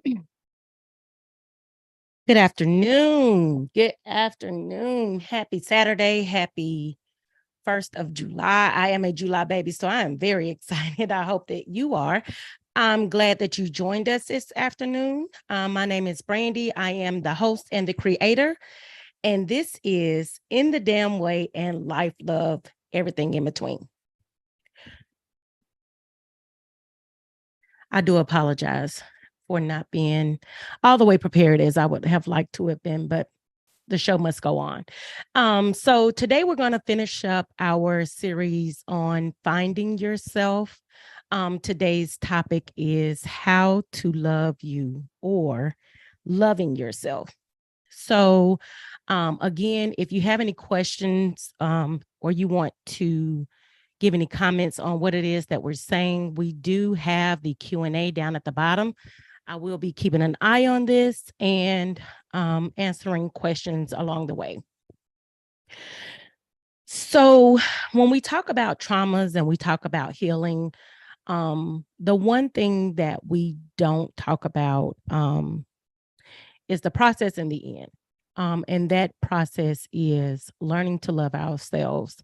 Good afternoon. Good afternoon. Happy Saturday. Happy 1st of July. I am a July baby, so I am very excited. I hope that you are. I'm glad that you joined us this afternoon. My name is Brandy. I am the host and the creator, and this is In the Damn Way and Life, Love, Everything in Between. I do apologize for not being all the way prepared as I would have liked to have been, but the show must go on. So today we're going to finish up our series on finding yourself. Today's topic is how to love you or loving yourself. So, again, if you have any questions or you want to give any comments on what it is that we're saying, we do have the Q&A down at the bottom. I will be keeping an eye on this and answering questions along the way. So, when we talk about traumas and we talk about healing, the one thing that we don't talk about is the process in the end. And that process is learning to love ourselves.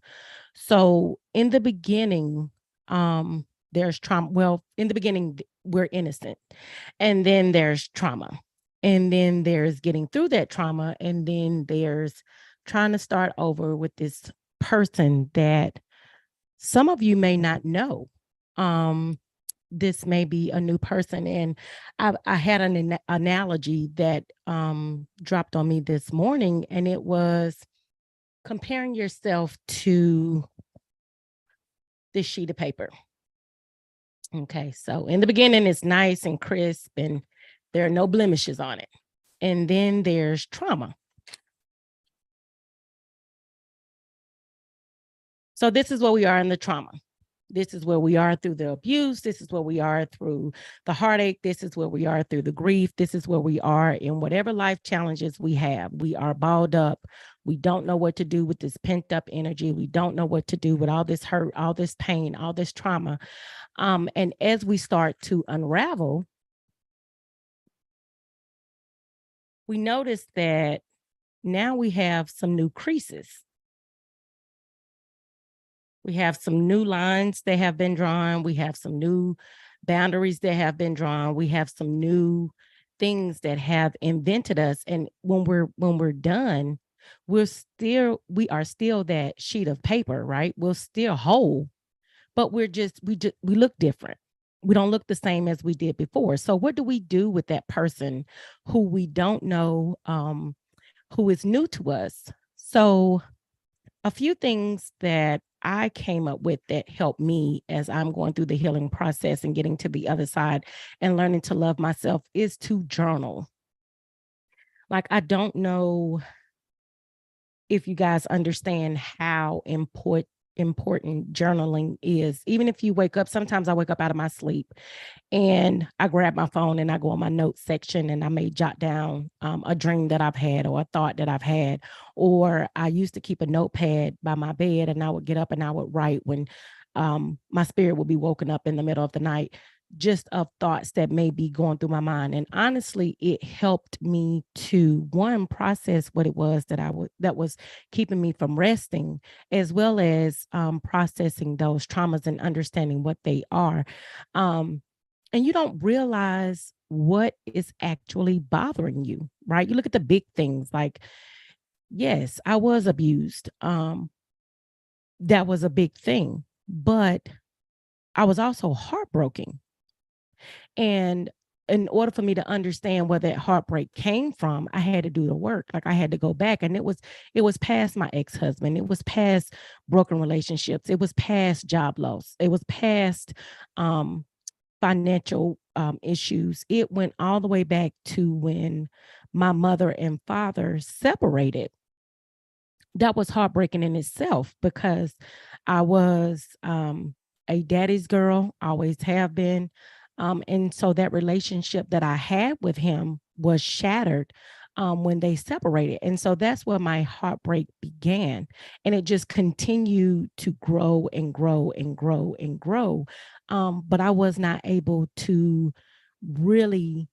So, in the beginning, there's trauma. Well, in the beginning, we're innocent, and then there's trauma, and then there's getting through that trauma, and then there's trying to start over with this person that some of you may not know. Um, this may be a new person, and I had an analogy that dropped on me this morning, and it was comparing yourself to this sheet of paper. Okay, so in the beginning, it's nice and crisp, and there are no blemishes on it. And then there's trauma. So this is where we are in the trauma. This is where we are through the abuse. This is where we are through the heartache. This is where we are through the grief. This is where we are in whatever life challenges we have. We are balled up. We don't know what to do with this pent up energy. We don't know what to do with all this hurt, all this pain, all this trauma. And as we start to unravel, we notice that now we have some new creases. We have some new lines that have been drawn. We have some new boundaries that have been drawn. We have some new things that have invented us. And when we're done, we are still that sheet of paper, right? We're still whole, but we look different. We don't look the same as we did before. So what do we do with that person who we don't know, who is new to us? So a few things that I came up with that helped me as I'm going through the healing process and getting to the other side and learning to love myself is to journal. Like, I don't know if you guys understand how important journaling is. Even if you wake up, sometimes I wake up out of my sleep and I grab my phone and I go on my notes section and I may jot down a dream that I've had or a thought that I've had. Or I used to keep a notepad by my bed and I would get up and I would write when my spirit would be woken up in the middle of the night, just of thoughts that may be going through my mind. And honestly, it helped me to one, process what it was that was keeping me from resting, as well as processing those traumas and understanding what they are. Um, and you don't realize what is actually bothering you, right? You look at the big things like, yes, I was abused. That was a big thing, but I was also heartbroken. And in order for me to understand where that heartbreak came from, I had to do the work. Like, I had to go back, and it was past my ex-husband. It was past broken relationships. It was past job loss. It was past um financial issues. It went all the way back to when my mother and father separated. That was heartbreaking in itself because I was a daddy's girl, always have been. And so that relationship that I had with him was shattered when they separated. And so that's where my heartbreak began. And it just continued to grow and grow and grow and grow. But I was not able to really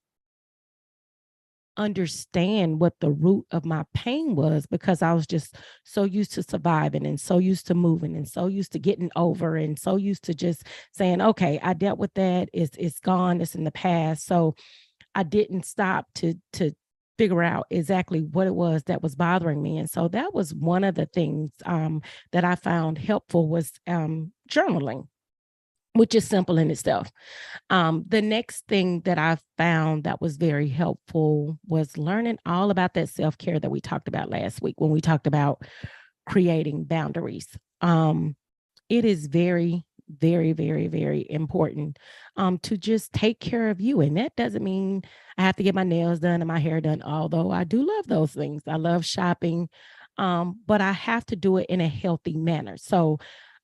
understand what the root of my pain was, because I was just so used to surviving and so used to moving and so used to getting over and so used to just saying, okay, I dealt with that. It's gone. It's in the past. So I didn't stop to figure out exactly what it was that was bothering me. And so that was one of the things that I found helpful was journaling, which is simple in itself. The next thing that I found that was very helpful was learning all about that self care that we talked about last week when we talked about creating boundaries. It is very, very, very, very important to just take care of you. And that doesn't mean I have to get my nails done and my hair done, although I do love those things. I love shopping, but I have to do it in a healthy manner. So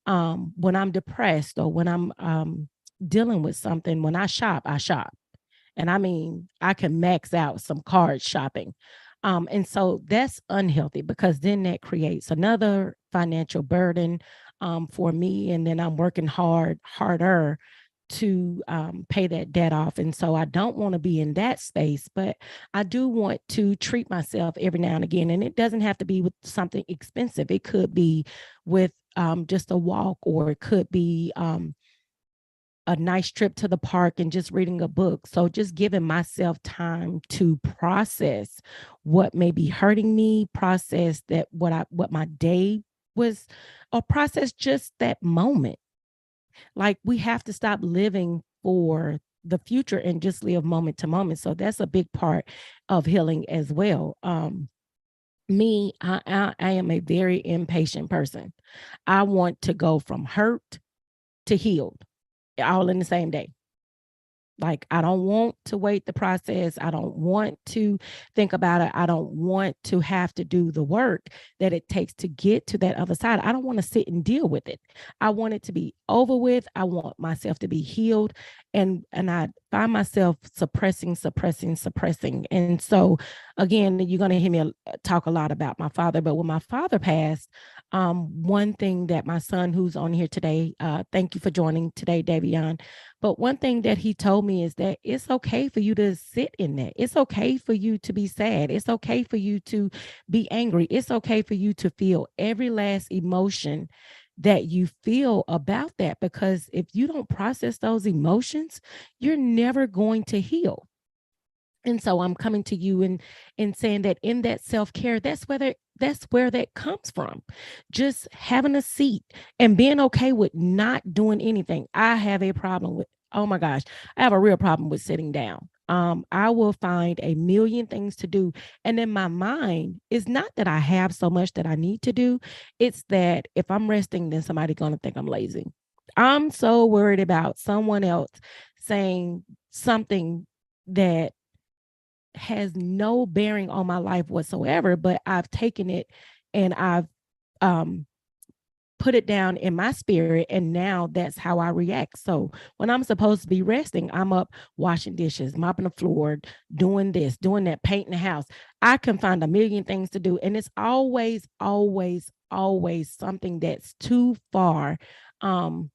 when I'm depressed or when I'm dealing with something, when I shop, I shop. And I mean, I can max out some card shopping. And so that's unhealthy because then that creates another financial burden for me. And then I'm working harder to pay that debt off. And so I don't want to be in that space, but I do want to treat myself every now and again. And it doesn't have to be with something expensive, it could be with just a walk, or it could be a nice trip to the park and just reading a book. So just giving myself time to process what may be hurting me, process that what my day was, or process just that moment. Like we have to stop living for the future and just live moment to moment. So that's a big part of healing as well. I am a very impatient person. I want to go from hurt to healed all in the same day. Like, I don't want to wait the process. I don't want to think about it. I don't want to have to do the work that it takes to get to that other side. I don't want to sit and deal with it. I want it to be over with. I want myself to be healed. And I find myself suppressing. And so again, you're going to hear me talk a lot about my father, but when my father passed, one thing that my son who's on here today, thank you for joining today, Davion. But one thing that he told me is that it's okay for you to sit in that. It's okay for you to be sad. It's okay for you to be angry. It's okay for you to feel every last emotion that you feel about that, because if you don't process those emotions, you're never going to heal. And so I'm coming to you and saying that in that self-care, that's where that comes from. Just having a seat and being okay with not doing anything. I have a problem with, oh my gosh, I have a real problem with sitting down. I will find a million things to do. And in my mind, it's not that I have so much that I need to do. It's that if I'm resting, then somebody's gonna think I'm lazy. I'm so worried about someone else saying something that has no bearing on my life whatsoever, but I've taken it and I've um put it down in my spirit, and now that's how I react. So when I'm supposed to be resting, I'm up washing dishes, mopping the floor, doing this, doing that, painting the house. I can find a million things to do, and it's always something that's too far, um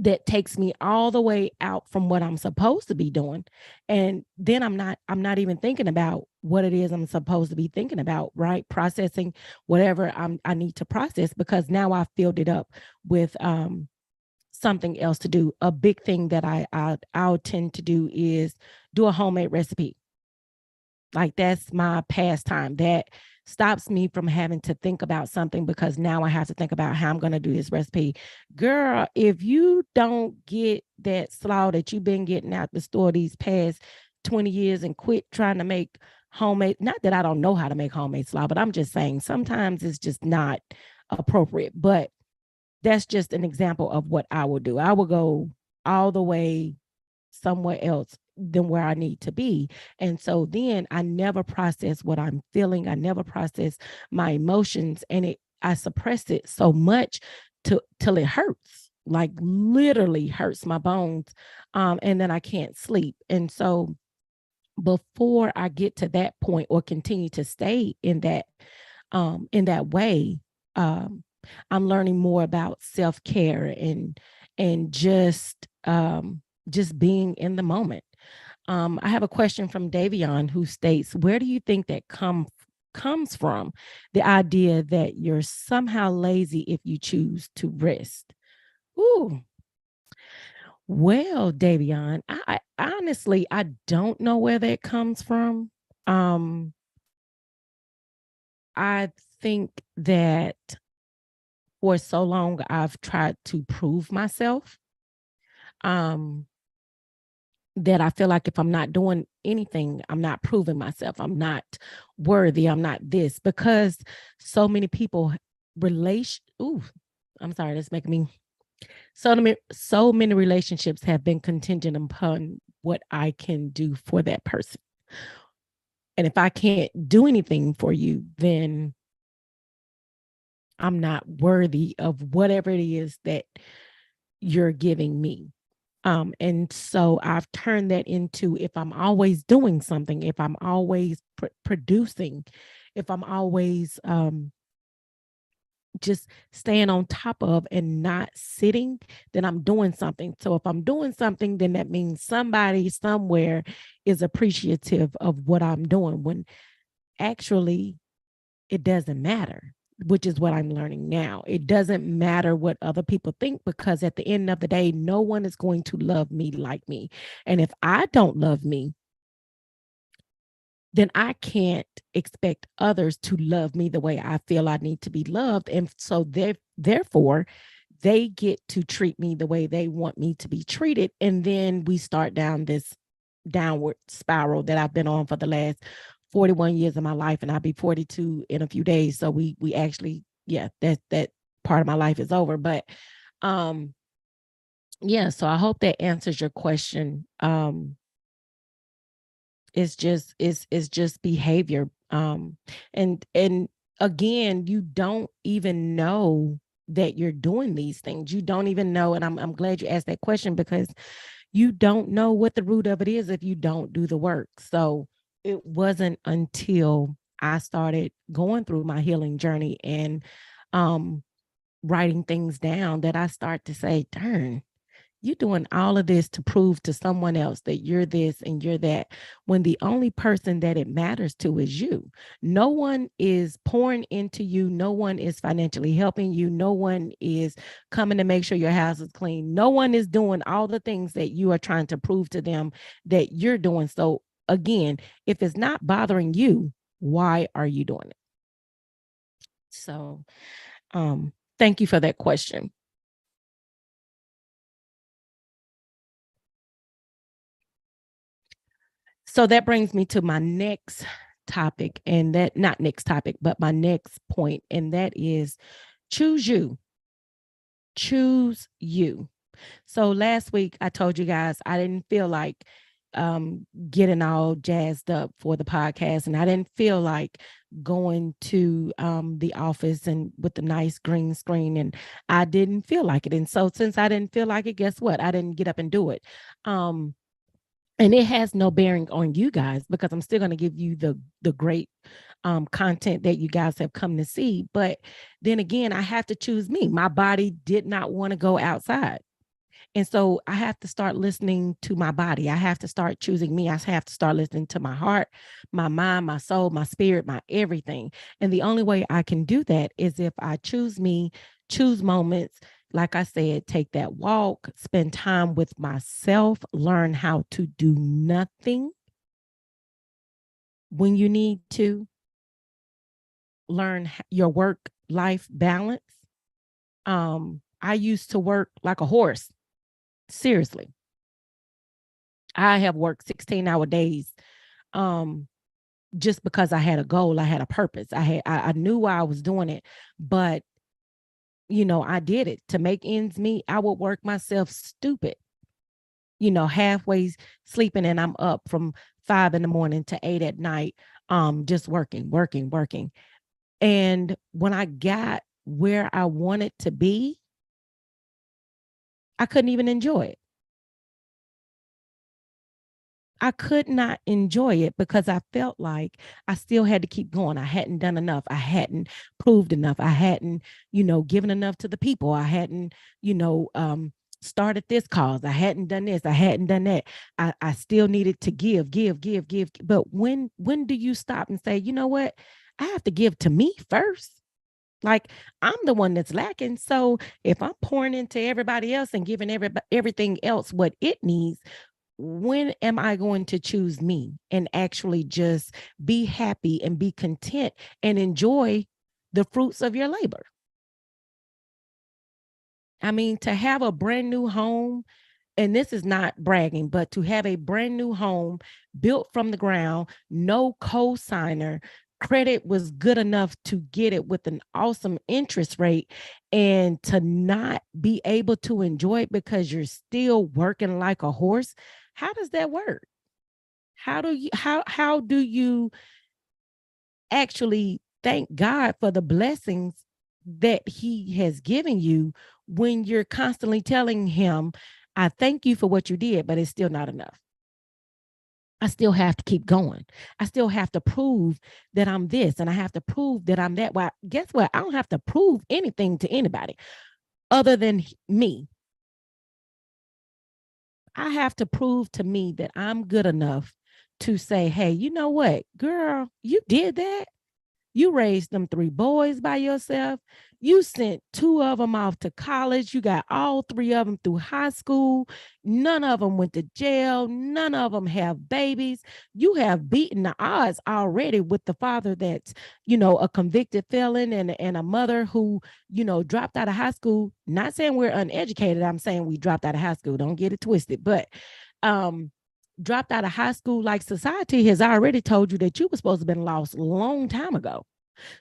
that takes me all the way out from what I'm supposed to be doing. And then I'm not even thinking about what it is I'm supposed to be thinking about, right? Processing whatever I need to process, because now I filled it up with something else to do. A big thing that I'll tend to do is do a homemade recipe. Like that's my pastime. That stops me from having to think about something, because now I have to think about how I'm going to do this recipe. Girl, if you don't get that slaw that you've been getting out the store these past 20 years and quit trying to make homemade, not that I don't know how to make homemade slaw, but I'm just saying sometimes it's just not appropriate. But that's just an example of what I will do. I will go all the way somewhere else than where I need to be. And so then I never process what I'm feeling. I never process my emotions, and I suppress it so much till it hurts, like literally hurts my bones. And then I can't sleep. And so before I get to that point or continue to stay in that way, um, I'm learning more about self-care and just being in the moment. I have a question from Davion who states, where do you think that comes from? The idea that you're somehow lazy if you choose to rest. Ooh, well, Davion, I honestly, I don't know where that comes from. Um, I think that for so long I've tried to prove myself. Um, that I feel like if I'm not doing anything, I'm not proving myself. I'm not worthy. I'm not this because so many people relation. Ooh, I'm sorry. That's making me so many relationships have been contingent upon what I can do for that person. And if I can't do anything for you, then I'm not worthy of whatever it is that you're giving me. And so I've turned that into if I'm always doing something, if I'm always producing, if I'm always just staying on top of and not sitting, then I'm doing something. So if I'm doing something, then that means somebody somewhere is appreciative of what I'm doing when actually it doesn't matter, which is what I'm learning now. It doesn't matter what other people think because at the end of the day, no one is going to love me like me. And if I don't love me, then I can't expect others to love me the way I feel I need to be loved. And so therefore, they get to treat me the way they want me to be treated. And then we start down this downward spiral that I've been on for the last 41 years of my life. And I'll be 42 in a few days. So we actually, yeah, that part of my life is over. But yeah, so I hope that answers your question. It's just behavior. And again, you don't even know that you're doing these things. You don't even know. And I'm glad you asked that question because you don't know what the root of it is if you don't do the work. So it wasn't until I started going through my healing journey and um writing things down that I start to say, darn, you're doing all of this to prove to someone else that you're this and you're that, when the only person that it matters to is you. No one is pouring into you. No one is financially helping you. No one is coming to make sure your house is clean. No one is doing all the things that you are trying to prove to them that you're doing. So, again, if it's not bothering you, why are you doing it? So, thank you for that question. So that brings me to my next topic, and that not next topic, but my next point, and that is choose you. Choose you. So last week I told you guys I didn't feel like getting all jazzed up for the podcast, and I didn't feel like going to the office and with the nice green screen, and I didn't feel like it. And so since I didn't feel like it, guess what? I didn't get up and do it. Um and it has no bearing on you guys because I'm still going to give you the great content that you guys have come to see. But then again, I have to choose me. My body did not want to go outside. And so I have to start listening to my body. I have to start choosing me. I have to start listening to my heart, my mind, my soul, my spirit, my everything. And the only way I can do that is if I choose me, choose moments. Like I said, take that walk, spend time with myself, learn how to do nothing when you need to, learn your work life balance. I used to work like a horse. Seriously. I have worked 16-hour days um just because I had a goal, I had a purpose. I knew why I was doing it, but I did it to make ends meet. I would work myself stupid, halfway sleeping and I'm up from 5 in the morning to 8 at night, just working, working, working. And when I got where I wanted to be, I couldn't even enjoy it. I could not enjoy it because I felt like I still had to keep going. I hadn't done enough. I hadn't proved enough. I hadn't, given enough to the people. I hadn't, you know, um, started this cause. I hadn't done this. I hadn't done that. I still needed to give. But when do you stop and say, you know what? I have to give to me first. Like, I'm the one that's lacking. So if I'm pouring into everybody else and giving everything else what it needs, when am I going to choose me and actually just be happy and be content and enjoy the fruits of your labor? I mean, to have a brand new home, and this is not bragging, but to have a brand new home built from the ground, no co-signer, credit was good enough to get it with an awesome interest rate, and to not be able to enjoy it because you're still working like a horse. How does that work? How do you actually thank God for the blessings that he has given you when you're constantly telling him, I thank you for what you did, but it's still not enough. I still have to keep going. I still have to prove that I'm this and I have to prove that I'm that. Well, guess what? I don't have to prove anything to anybody other than me. I have to prove to me that I'm good enough to say, hey, you know what, girl, you did that. You raised them 3 boys by yourself. You sent 2 of them off to college. You got all 3 of them through high school. None of them went to jail. None of them have babies. You have beaten the odds already with the father that's, a convicted felon, and a mother who, dropped out of high school. Not saying we're uneducated. I'm saying we dropped out of high school. Don't get it twisted. But dropped out of high school, like society has already told you that you were supposed to have been lost a long time ago.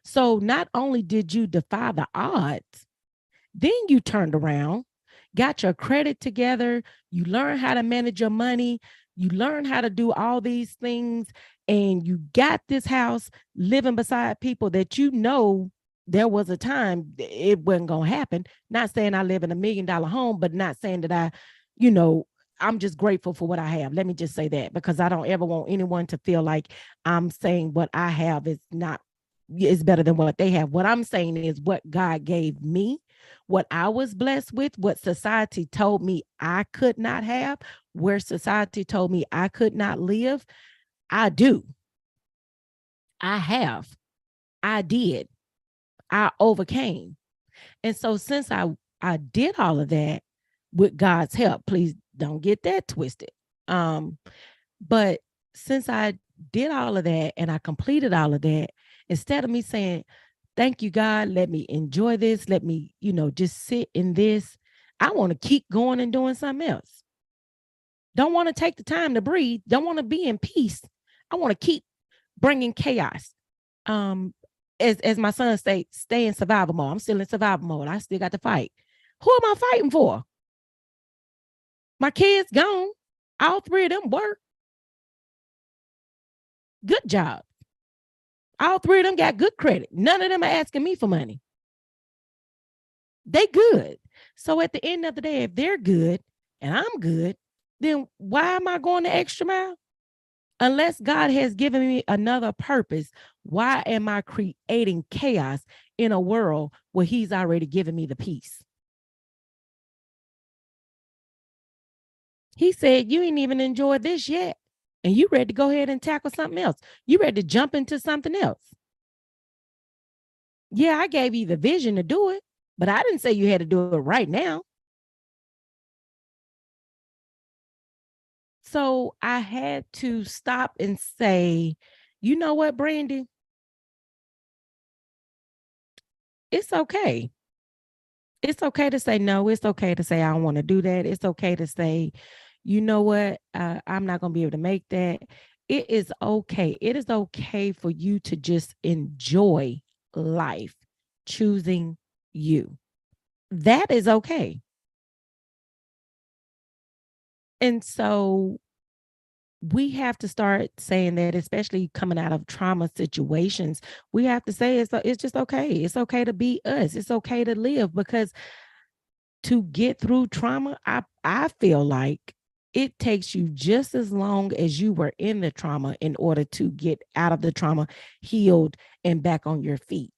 So not only did you defy the odds, then you turned around, got your credit together, you learned how to manage your money, you learned how to do all these things, and you got this house living beside people that there was a time it wasn't going to happen. Not saying I live in $1 million home, but not saying that you know, I'm just grateful for what I have. Let me just say that, because I don't ever want anyone to feel like I'm saying what I have is better than what they have. What I'm saying is what God gave me, what I was blessed with, what society told me I could not have, where society told me I could not live. I do. I have. I did. I overcame. And so since I did all of that with God's help, please don't get that twisted. But since I did all of that and I completed all of that, instead of me saying, thank you, God, let me enjoy this, let me, just sit in this, I want to keep going and doing something else. Don't want to take the time to breathe. Don't want to be in peace. I want to keep bringing chaos. As my son say, stay in survival mode. I'm still in survival mode. I still got to fight. Who am I fighting for? My kids gone. All 3 of them work. Good job. All 3 of them got good credit. None of them are asking me for money. They good. So at the end of the day, if they're good and I'm good, then why am I going the extra mile? Unless God has given me another purpose, why am I creating chaos in a world where he's already given me the peace? He said, you ain't even enjoyed this yet. And you ready to go ahead and tackle something else. You ready to jump into something else. Yeah, I gave you the vision to do it, but I didn't say you had to do it right now. So I had to stop and say, you know what, Brandy? It's okay. It's okay to say no. It's okay to say I don't want to do that. It's okay to say, you know what, I'm not going to be able to make that. It is okay. It is okay for you to just enjoy life, choosing you. That is okay. And so we have to start saying that, especially coming out of trauma situations. We have to say it's just okay. It's okay to be us. It's okay to live, because to get through trauma, I feel like it takes you just as long as you were in the trauma in order to get out of the trauma, healed, and back on your feet.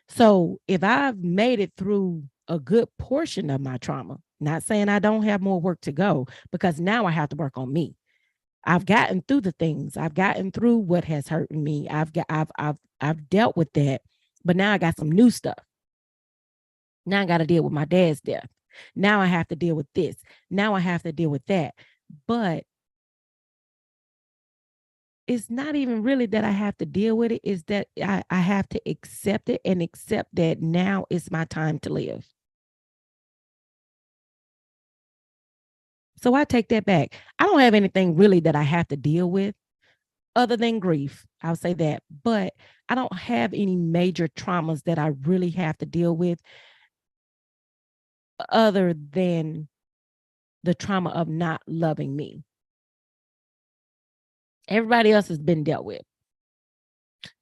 So if I've made it through a good portion of my trauma, Not saying I don't have more work to go, because now I have to work on me. I've gotten through the things. I've gotten through what has hurt me. I've dealt with that. But now I got some new stuff. Now I got to deal with my dad's death. Now I have to deal with this. Now I have to deal with that. But it's not even really that I have to deal with it. Is that I have to accept it, and accept that now is my time to live. So I take that back. I don't have anything really that I have to deal with other than grief. I'll say that. But I don't have any major traumas that I really have to deal with other than the trauma of not loving me. Everybody else has been dealt with.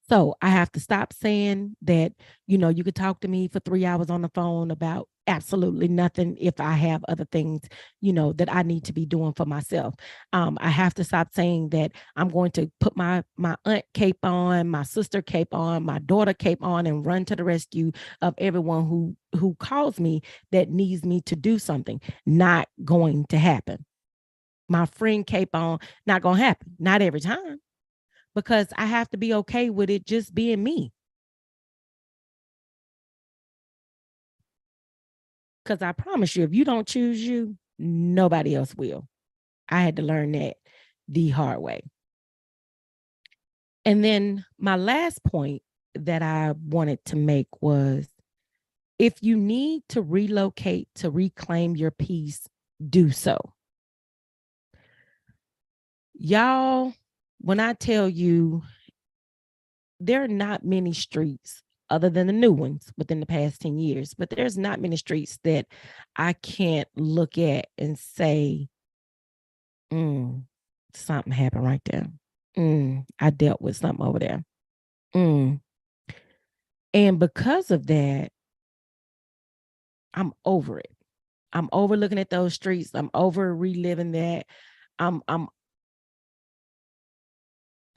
So I have to stop saying that, you could talk to me for 3 hours on the phone about absolutely nothing if I have other things, that I need to be doing for myself. I have to stop saying that I'm going to put my aunt cape on, my sister cape on, my daughter cape on, and run to the rescue of everyone who calls me that needs me to do something. Not going to happen. My friend cape on, not going to happen. Not every time, because I have to be okay with it just being me. Because I promise you, if you don't choose you, nobody else will. I had to learn that the hard way. And then my last point that I wanted to make was, if you need to relocate to reclaim your peace, do so. Y'all, when I tell you, there are not many streets other than the new ones within the past 10 years, but there's not many streets that I can't look at and say, something happened right there. I dealt with something over there. And because of that, I'm over it. I'm over looking at those streets. I'm over reliving that. I'm I'm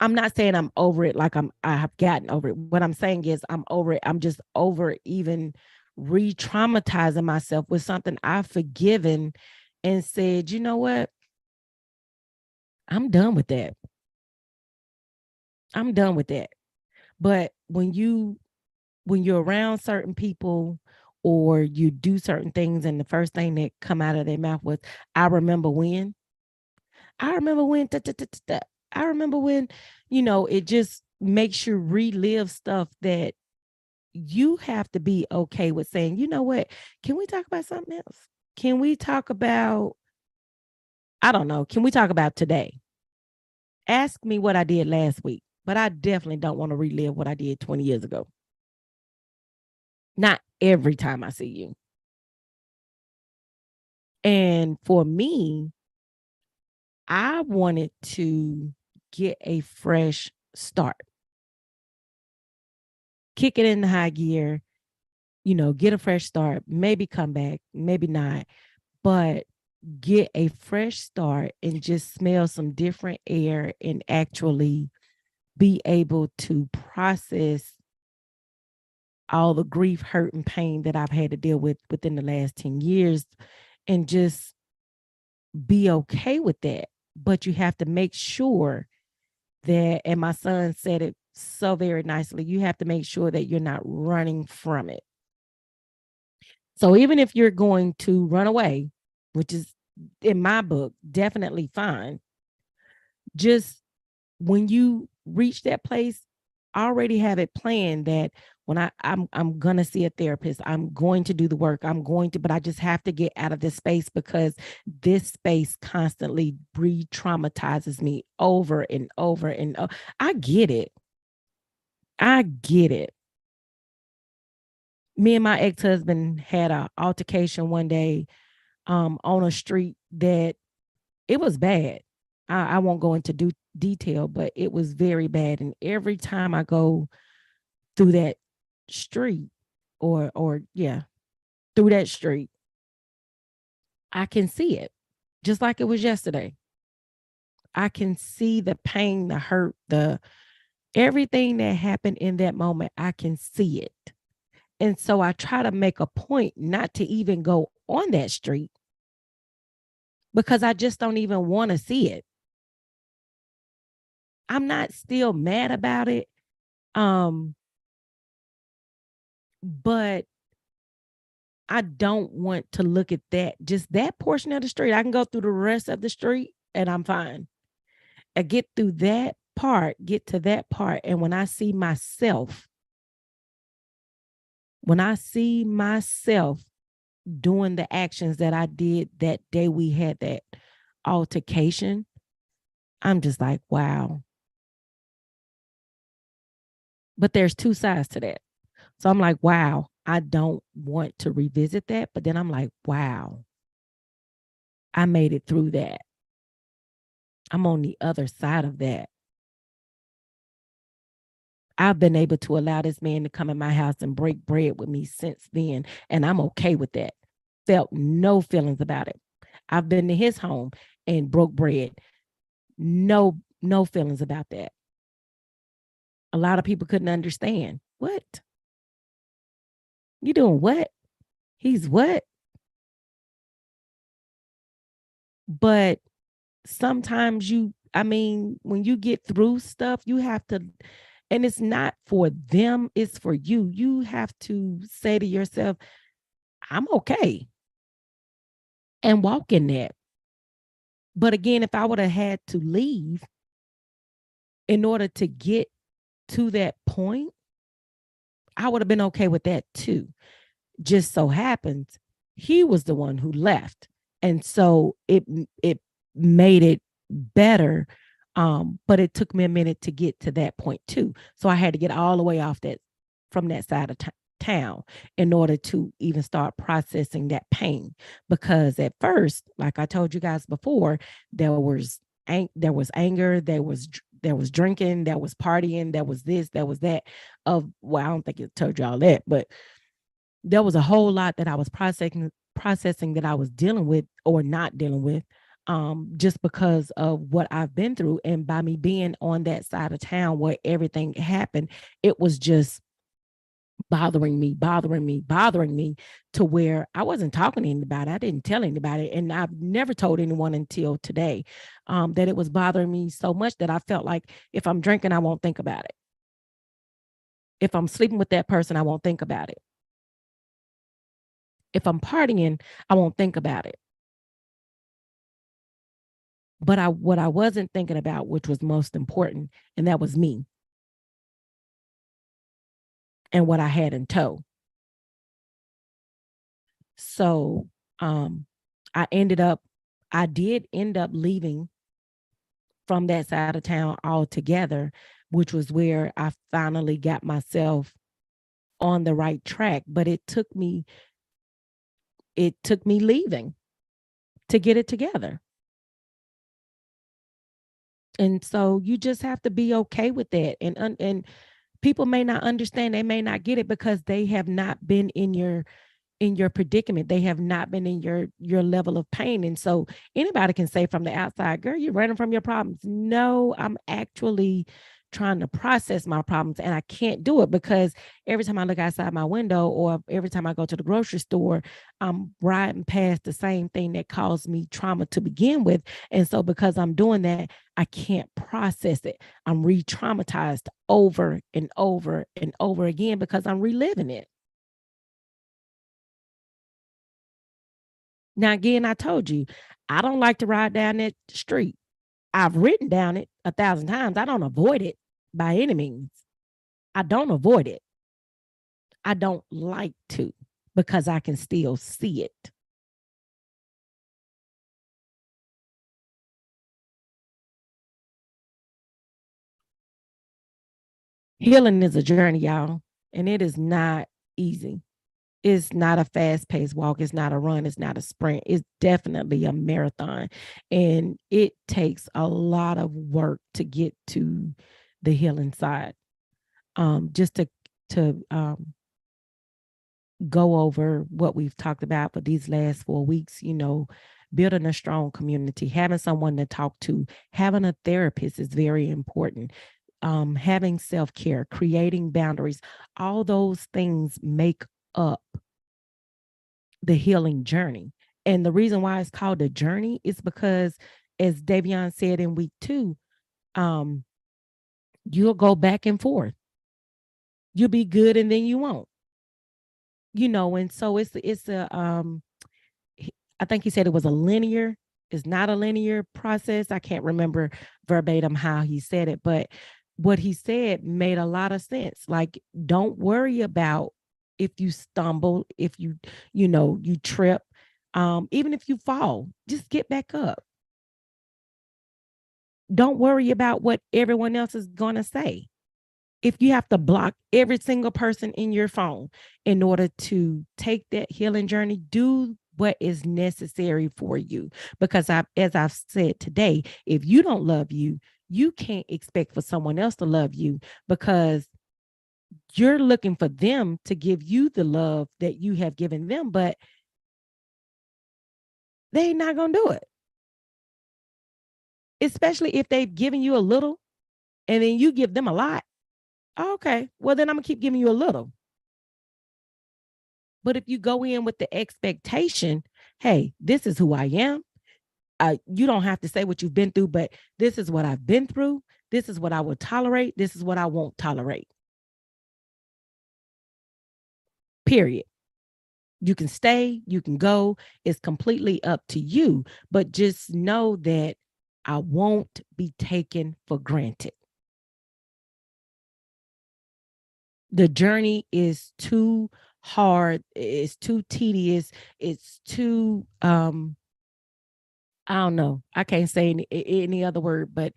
I'm not saying I'm over it like I have gotten over it. What I'm saying is I'm over it. I'm just over even re-traumatizing myself with something I've forgiven and said, you know what? I'm done with that. I'm done with that. But when you're around certain people, or you do certain things, and the first thing that come out of their mouth was, I remember when. I remember when. I remember when, it just makes you relive stuff that you have to be okay with saying, you know what? Can we talk about something else? Can we talk about, I don't know, can we talk about today? Ask me what I did last week, but I definitely don't want to relive what I did 20 years ago. Not every time I see you. And for me, I wanted to get a fresh start, kick it into high gear, get a fresh start, maybe come back, maybe not, but get a fresh start and just smell some different air and actually be able to process all the grief, hurt, and pain that I've had to deal with within the last 10 years, and just be okay with that. But you have to make sure that, and my son said it so very nicely, you have to make sure that you're not running from it. So even if you're going to run away, which is in my book definitely fine, just when you reach that place, already have it planned that when I'm gonna see a therapist, I'm going to do the work, but I just have to get out of this space, because this space constantly re-traumatizes me over and over and over. I get it. I get it. Me and my ex-husband had an altercation one day on a street that it was bad. I won't go into detail, but it was very bad. And every time I go through that street, or yeah, through that street, I can see it just like it was yesterday. I can see the pain, the hurt, the everything that happened in that moment. I can see it. And so I try to make a point not to even go on that street, because I just don't even want to see it. I'm not still mad about it. But I don't want to look at that, just that portion of the street. I can go through the rest of the street and I'm fine. I get through that part, get to that part. And when I see myself doing the actions that I did that day we had that altercation, I'm just like, wow. But there's two sides to that. So I'm like, wow, I don't want to revisit that. But then I'm like, wow, I made it through that. I'm on the other side of that. I've been able to allow this man to come in my house and break bread with me since then. And I'm okay with that. Felt no feelings about it. I've been to his home and broke bread. No feelings about that. A lot of people couldn't understand. What? You doing what? He's what? But sometimes when you get through stuff, you have to, and it's not for them, it's for you. You have to say to yourself, I'm okay, and walk in that. But again, if I would have had to leave in order to get to that point, I would have been okay with that too. Just so happens he was the one who left. And so it made it better. But it took me a minute to get to that point too. So I had to get all the way off that from that side of town in order to even start processing that pain. Because at first, like I told you guys before, there was anger, there was drinking, there was partying, there was this, there was that. I don't think it told you all that, but there was a whole lot that I was processing that I was dealing with or not dealing with, just because of what I've been through. And by me being on that side of town where everything happened, it was just bothering me to where I wasn't talking to anybody. I didn't tell anybody. And I've never told anyone until today, that it was bothering me so much that I felt like if I'm drinking, I won't think about it. If I'm sleeping with that person, I won't think about it. If I'm partying, I won't think about it. But what I wasn't thinking about, which was most important, and that was me and what I had in tow. So I did end up leaving from that side of town altogether, which was where I finally got myself on the right track. But it took me leaving to get it together. And so you just have to be okay with that. And people may not understand, they may not get it because they have not been in your predicament. They have not been in your level of pain. And so anybody can say from the outside, girl, you're running from your problems. No, I'm actually trying to process my problems, and I can't do it because every time I look outside my window or every time I go to the grocery store, I'm riding past the same thing that caused me trauma to begin with. And so because I'm doing that, I can't process it. I'm re-traumatized over and over and over again because I'm reliving it. Now, again, I told you, I don't like to ride down that street. I've ridden down it 1,000 times. I don't avoid it by any means. I don't avoid it. I don't like to because I can still see it. Healing is a journey, y'all, and it is not easy. It's not a fast paced walk. It's not a run. It's not a sprint. It's definitely a marathon. And it takes a lot of work to get to the healing side. Just to go over what we've talked about for these last 4 weeks, building a strong community, having someone to talk to, having a therapist is very important. Having self-care, creating boundaries, all those things make up the healing journey. And the reason why it's called a journey is because, as Davion said in week 2, um, you'll go back and forth. You'll be good and then you won't. And so it's a I think he said it was a linear. It's not a linear process. I can't remember verbatim how he said it, but what he said made a lot of sense. Like, don't worry about if you stumble, if you trip, even if you fall, just get back up. Don't worry about what everyone else is going to say. If you have to block every single person in your phone in order to take that healing journey, do what is necessary for you. Because as I've said today, if you don't love you, you can't expect for someone else to love you, because you're looking for them to give you the love that you have given them, but they're not going to do it. Especially if they've given you a little and then you give them a lot. Okay, well, then I'm going to keep giving you a little. But if you go in with the expectation, hey, this is who I am. You don't have to say what you've been through, but this is what I've been through. This is what I will tolerate. This is what I won't tolerate. Period. You can stay, you can go. It's completely up to you. But just know that I won't be taken for granted. The journey is too hard. It's too tedious. It's too I don't know. I can't say any other word, but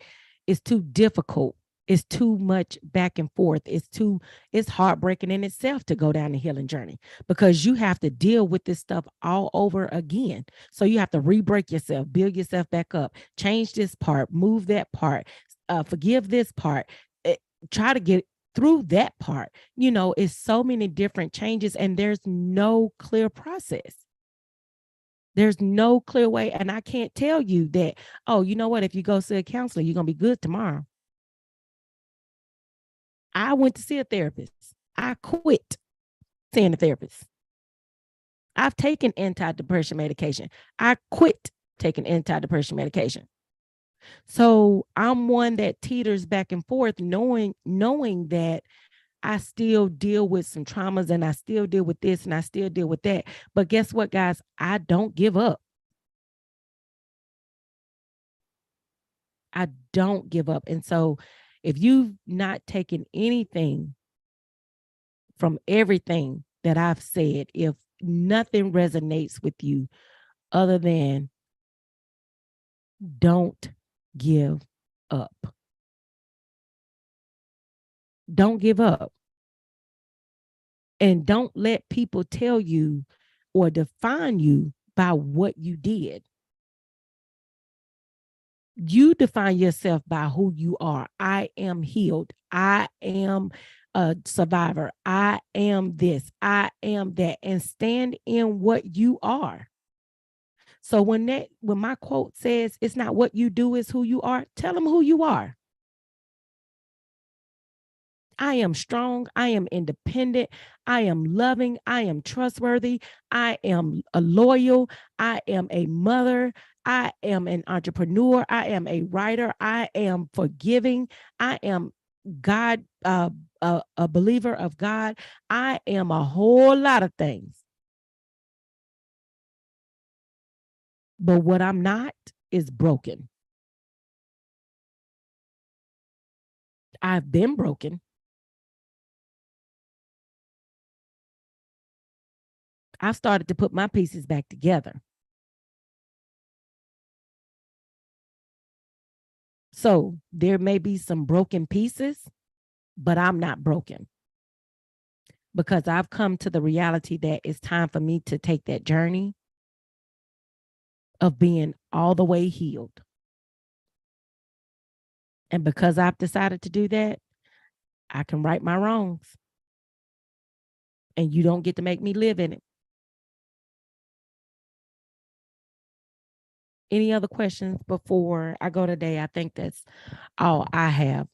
it's too difficult. It's too much back and forth. It's heartbreaking in itself to go down the healing journey, because you have to deal with this stuff all over again. So you have to re-break yourself, build yourself back up, change this part, move that part, forgive this part, try to get through that part. It's so many different changes, and there's no clear process. There's no clear way. And I can't tell you that, oh, you know what? If you go see a counselor, you're going to be good tomorrow. I went to see a therapist. I quit seeing a therapist. I've taken antidepressant medication. I quit taking antidepressant medication. So I'm one that teeters back and forth, knowing that I still deal with some traumas, and I still deal with this, and I still deal with that. But guess what, guys? I don't give up. I don't give up. And so if you've not taken anything from everything that I've said, if nothing resonates with you other than don't give up. Don't give up. And don't let people tell you or define you by what you did. You define yourself by who you are. I am healed. I am a survivor. I am this. I am that. And stand in what you are. So when my quote says it's not what you do, it's who you are, tell them who you are. I am strong. I am independent. I am loving. I am trustworthy. I am a loyal. I am a mother. I am an entrepreneur. I am a writer. I am forgiving. I am God, a believer of God. I am a whole lot of things. But what I'm not is broken. I've been broken. I've started to put my pieces back together. So there may be some broken pieces, but I'm not broken, because I've come to the reality that it's time for me to take that journey of being all the way healed. And because I've decided to do that, I can right my wrongs. And you don't get to make me live in it. Any other questions before I go today? I think that's all I have.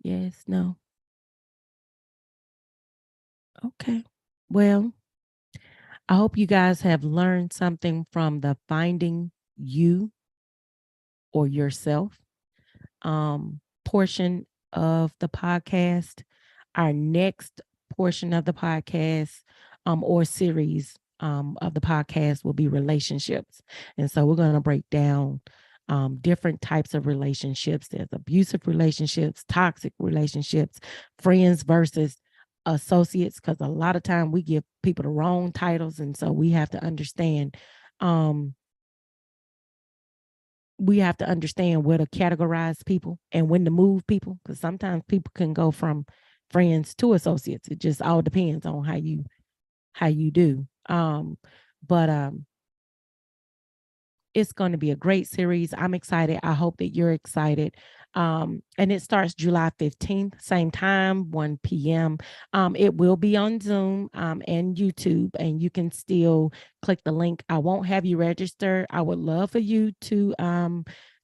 Yes, no. Okay. Well, I hope you guys have learned something from the Finding You or Yourself portion of the podcast. Our next portion of the podcast or series of the podcast will be relationships. And so we're going to break down different types of relationships. There's abusive relationships, toxic relationships, friends versus associates, because a lot of time we give people the wrong titles. And so um, we have to understand where to categorize people and when to move people, because sometimes people can go from friends to associates. It just all depends on how you do. But It's going to be a great series. I'm excited. I hope that you're excited. And it starts July 15th, same time, 1 p.m. It will be on Zoom and YouTube, and you can still click the link. I won't have you register. I would love for you to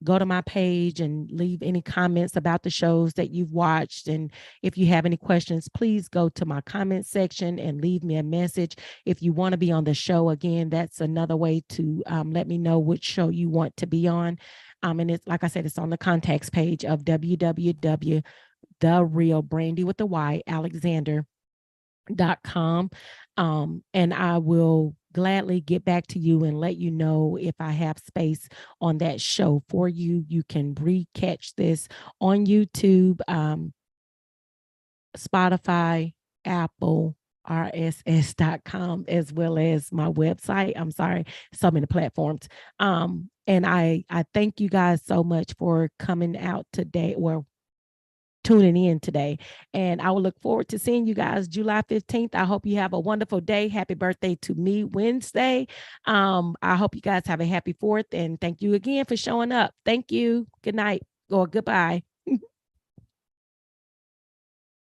go to my page and leave any comments about the shows that you've watched. And if you have any questions, please go to my comment section and leave me a message. If you want to be on the show again, that's another way to let me know which show you want to be on. And it's like I said, it's on the contacts page of www.therealbrandy with the Y Alexander.com. And I will gladly get back to you and let you know if I have space on that show for you. You can re-catch this on YouTube, Spotify, Apple, rss.com, as well as my website. I'm sorry, so many platforms. And I thank you guys so much for coming out today, or tuning in today. And I will look forward to seeing you guys July 15th. I hope you have a wonderful day. Happy birthday to me Wednesday. I hope you guys have a happy 4th, and thank you again for showing up. Thank you. Good night or goodbye.